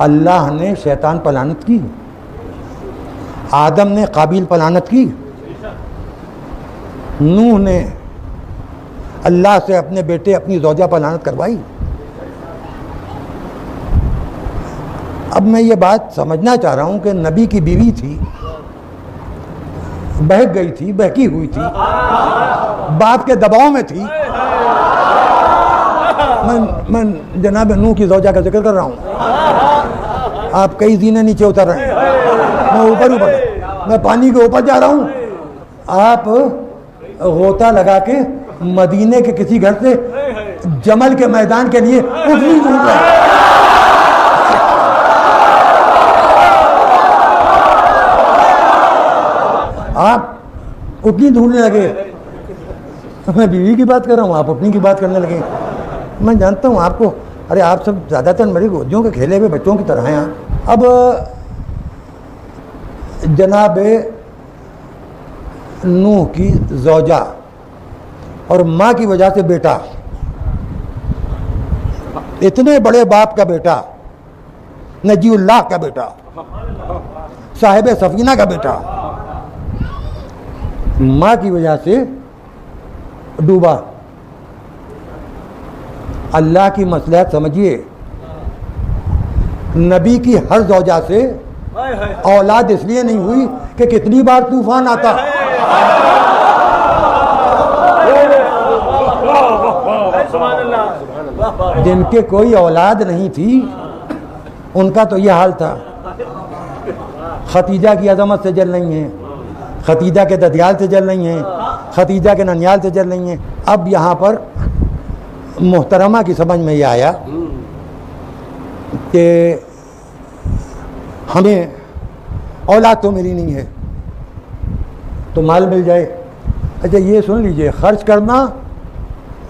अल्लाह ने शैतान पर लानत की, आदम ने काबिल पर लानत की, नूह ने अल्लाह से अपने बेटे अपनी ज़ौजा पर लानत करवाई। अब मैं ये बात समझना चाह रहा हूँ कि नबी की बीवी थी, बहक गई थी, बहकी हुई थी, बाप के दबाव में थी। मैं जनाब नूह की ज़ौजा का जिक्र कर रहा हूँ। आप कई जीने नीचे उतर रहे हैं, मैं ऊपर मैं पानी के ऊपर जा रहा हूँ, आप गोता लगा के मदीने के किसी घर से जमल के मैदान के लिए उतनी दूर रहे। आप उतनी ढूंढने लगे। मैं बीवी की बात कर रहा हूँ, आप अपनी की बात करने लगे। मैं जानता हूँ आपको, अरे आप सब ज़्यादातर मेरी गोदियों के खेले हुए बच्चों की तरह हैं। अब जनाब नूह की ज़ौजा और माँ की वजह से बेटा, इतने बड़े बाप का बेटा, नजीउल्लाह का बेटा, साहिब सफीना का बेटा, माँ की वजह से डूबा। अल्लाह की मसलहत समझिए, नबी की हर ज़ौजा से औलाद इसलिए नहीं हुई कि कितनी बार तूफान आता। जिनके कोई औलाद नहीं थी उनका तो यह हाल था। खतीजा की अजमत से जल रही हैं, खतीजा के ददियाल से जल रही हैं, खतीजा के ननियाल से जल रही हैं। अब यहाँ पर मोहतरमा की समझ में ये आया कि हमें औलाद तो मिली नहीं है तो माल मिल जाए। अच्छा ये सुन लीजिए, खर्च करना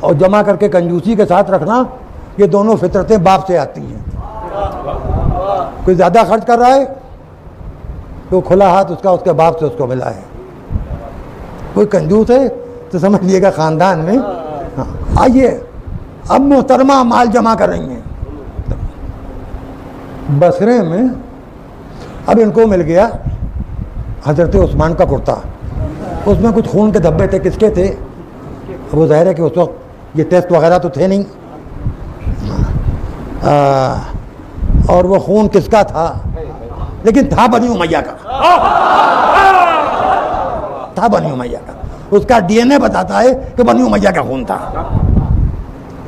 और जमा करके कंजूसी के साथ रखना, ये दोनों फितरतें बाप से आती हैं। कोई ज़्यादा खर्च कर रहा है तो खुला हाथ उसका उसके बाप से उसको मिला है। कोई कंजूस है तो समझ लीजिएगा ख़ानदान में। हाँ, आइए अब मोहतरमा माल जमा कर रही हैं। बसरे में अब इनको मिल गया हज़रत उस्मान का कुर्ता, उसमें कुछ खून के धब्बे थे। किसके थे? वो ज़ाहिर है कि उस वक्त ये टेस्ट वगैरह तो थे नहीं। और वो खून किसका था? लेकिन था बनी उमैया का, था बनी उमैया का। उसका डीएनए बताता है कि बनी उमैया का खून था।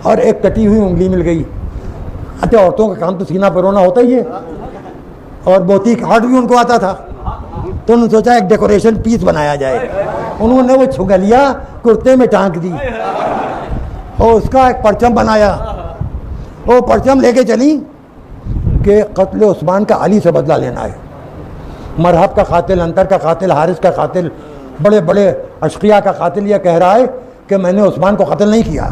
और एक कटी हुई उंगली मिल गई। अच्छा औरतों का काम तो सीना परोना होता ही है, और मोती काट भी उनको आता था, तो उन्होंने सोचा एक डेकोरेशन पीस बनाया जाए। उन्होंने वो छुगलिया कुर्ते में टांग दी और उसका एक परचम बनाया। वो परचम लेके चली कि कत्ल उस्मान का अली से बदला लेना है। मरहब का कातिल, अंतर का कातिल, हारिस का कातिल, बड़े बड़े अशकिया का कातिल यह कह रहा है कि मैंने उस्मान को कत्ल नहीं किया।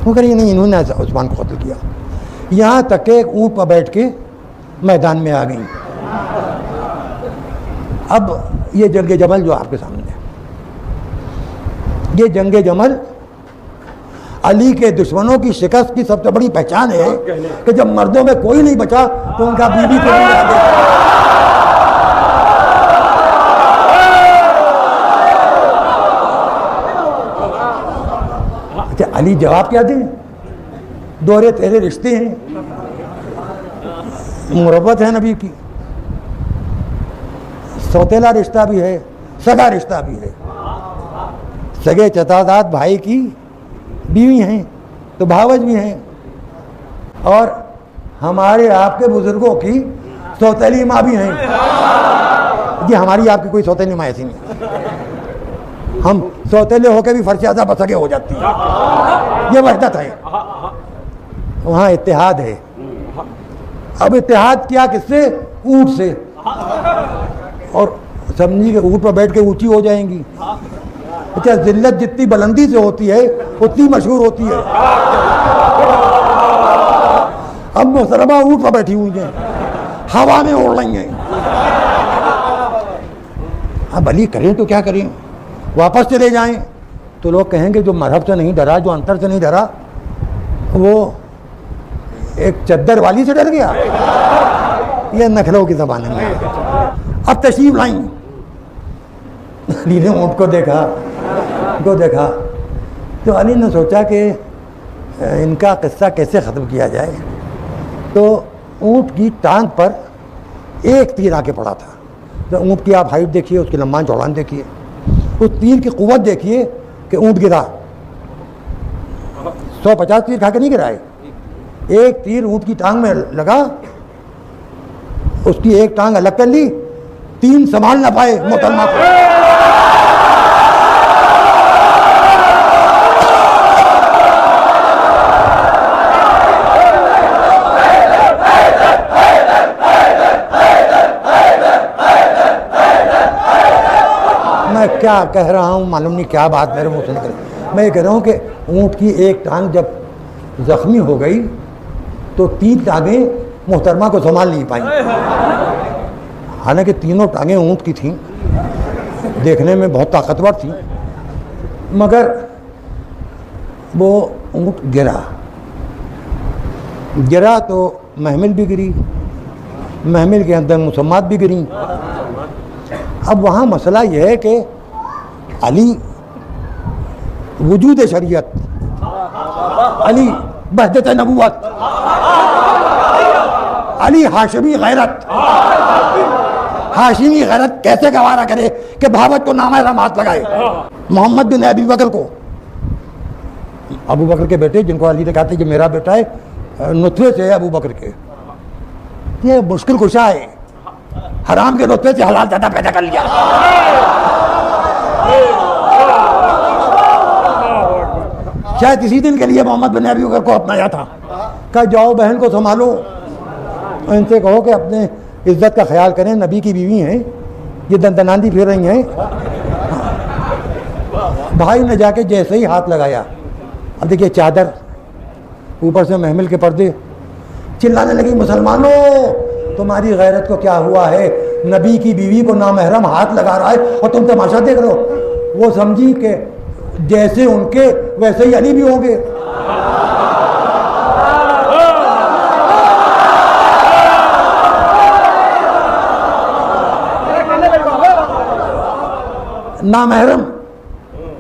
वो कह रही नहीं, इन्होंने उस्मान को कत्ल किया। यहाँ तक के एक ऊँट पर बैठ के मैदान में आ गई। अब ये जंग जमल जो आपके सामने है, ये जंग जमल अली के दुश्मनों की शिकस्त की सबसे बड़ी पहचान है कि जब मर्दों में कोई नहीं बचा तो उनका बीवी को नहीं लगा। अच्छा अली जवाब क्या दें? दोहरे तेरे रिश्ते हैं, मुरब्बत है नबी की, सौतेला रिश्ता भी है, सगा रिश्ता भी है। सगे चचाजाद भाई की बीवी हैं तो भावज भी हैं, और हमारे आपके बुजुर्गों की सौतेली माँ भी हैं। जी हमारी आपकी कोई सौतेली माँ ऐसी नहीं, हम सौतेले होकर भी फर्शादा बसगे हो जाती है। ये वहदत है, वहाँ इत्तेहाद है। अब इत्तेहाद किया किससे? ऊँट से। और समझी कि ऊँट पर बैठ के ऊँची हो जाएंगी। अच्छा जिल्लत जितनी बुलंदी से होती है उतनी मशहूर होती है। अब मोहतरमा ऊँट पर बैठी हुई हैं, हवा में उड़ रही हैं। अब अली करें तो क्या करें? वापस चले जाएं तो लोग कहेंगे जो मरहब से नहीं डरा, जो अंतर से नहीं डरा, वो एक चद्दर वाली से डर गया। ये नखलों के ज़माने में। अब तशरीफ लाई, अली ने ऊँट को देखा तो अली ने सोचा कि इनका किस्सा कैसे ख़त्म किया जाए। तो ऊँट की टांग पर एक तीर आके पड़ा था। तो ऊँट की आप हाइट देखिए, उसकी लंबाई चौड़ाई देखिए, उस तीर की कुव्वत देखिए कि ऊँट गिरा। 150 तीर खा के नहीं गिराए, एक तीर ऊँट की टांग में लगा, उसकी एक टांग अलग कर ली, 3 संभाल ना पाए मोहतरमा को। मैं क्या कह रहा हूँ मालूम नहीं क्या बात मेरे मुँह से निकल। मैं ये कह रहा हूँ कि ऊँट की एक टांग जब जख्मी हो गई तो 3 टांगें मोहतरमा को संभाल नहीं पाई। हालांकि तीनों टांगें ऊँट की थीं, देखने में बहुत ताकतवर थीं, मगर वो ऊँट गिरा तो महमिल भी गिरी, महमिल के अंदर मुसम्मात भी गिरी। अब वहाँ मसला यह है कि अली वजूद शरीयत, अली बहजत नबूवत, अली हाशिमी गैरत। हाशिमी गैरत कैसे गवारा करे कि भावत को नाम हाथ लगाए। मोहम्मद बिन अबी बकर को, अबू बकर के बेटे जिनको अली ने कहा था कि मेरा बेटा है, नुतफे से है अबू बकर के, ये मुश्किल कुशा है, हराम के नुतफे से हलाल ज्यादा पैदा कर लिया। शायद इसी दिन के लिए मोहम्मद बिन अबी बकर को अपनाया था। कहा जाओ बहन को संभालो, इनसे कहो कि अपने इज्जत का ख्याल करें, नबी की बीवी हैं, ये दंदनांदी फिर रही हैं। भाई ने जाके जैसे ही हाथ लगाया, अब देखिए चादर, ऊपर से महमिल के पर्दे, चिल्लाने लगी मुसलमानों तुम्हारी गैरत को क्या हुआ है, नबी की बीवी को नामहरम हाथ लगा रहा है और तुम तमाशा देख रहे हो। वो समझी कि जैसे उनके वैसे ही अली भी होंगे। नामहरम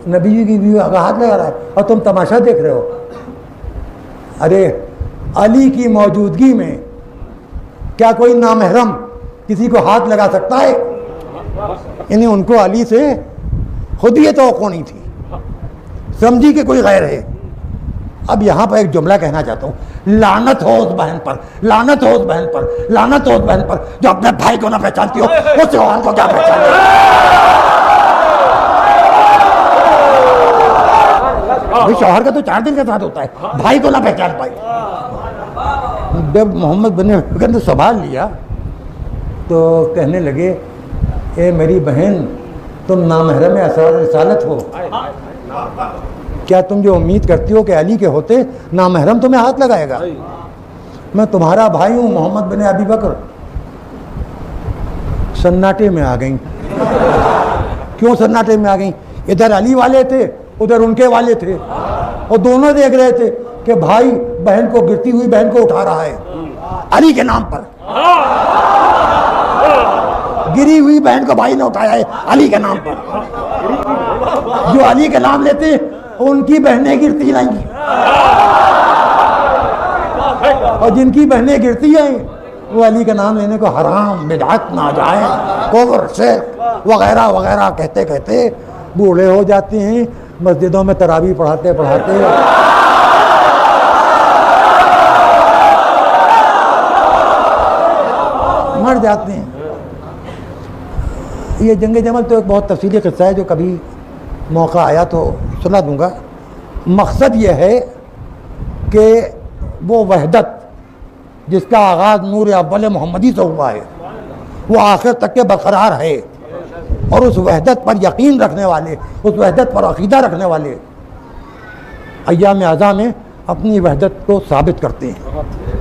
नबी की बीवी का हाथ लगा रहा है और तुम तमाशा देख रहे हो। अरे अली की मौजूदगी में क्या कोई नामहरम किसी को हाथ लगा सकता है? यानी उनको अली से खुद ये तवक्को नहीं थी, समझी कि कोई गैर है। अब यहाँ पर एक जुमला कहना चाहता हूँ, लानत हो उस बहन पर, लानत हो उस बहन पर, लानत हो उस बहन पर जो अपने भाई को ना पहचानती हो, उस जवान को क्या पहचाने। भाई शौहर का तो 4 दिन का साथ होता है, भाई को ना पहचान पाई। जब मोहम्मद बिन अबी बकर ने संभाल लिया तो कहने लगे, ए मेरी बहन तुम नामहरम रिसालत हो, क्या तुम जो उम्मीद करती हो कि अली के होते नामहरम तुम्हें हाथ लगाएगा? मैं तुम्हारा भाई हूँ मोहम्मद बिन अबी बकर। सन्नाटे में आ गई। क्यों सन्नाटे में आ गई? इधर अली वाले थे, उधर उनके वाले थे, और दोनों देख रहे थे कि भाई बहन को, गिरती हुई बहन को उठा रहा है अली के नाम पर। गिरी हुई बहन को भाई ने उठाया है अली के नाम पर। जो अली के नाम लेते उनकी बहनें गिरती नहीं, और जिनकी बहनें गिरती हैं वो अली का नाम लेने को हराम, बिदअत, नाजायज़, कुफ्र, शिर्क वगैरह वगैरह कहते कहते बूढ़े हो जाते हैं। मस्जिदों में तरावी पढ़ाते पढ़ाते मर जाते हैं। ये जंग जमल तो एक बहुत तफसीली किस्सा है, जो कभी मौका आया तो सुना दूंगा। मकसद ये है कि वो वहदत जिसका आगाज़ नूर अव्वल मोहम्मदी से हुआ है, वो आखिर तक के बरकरार है, और उस वहदत पर यकीन रखने वाले, उस वहदत पर अकीदा रखने वाले अय्याम आज़ा में अपनी वहदत को साबित करते हैं।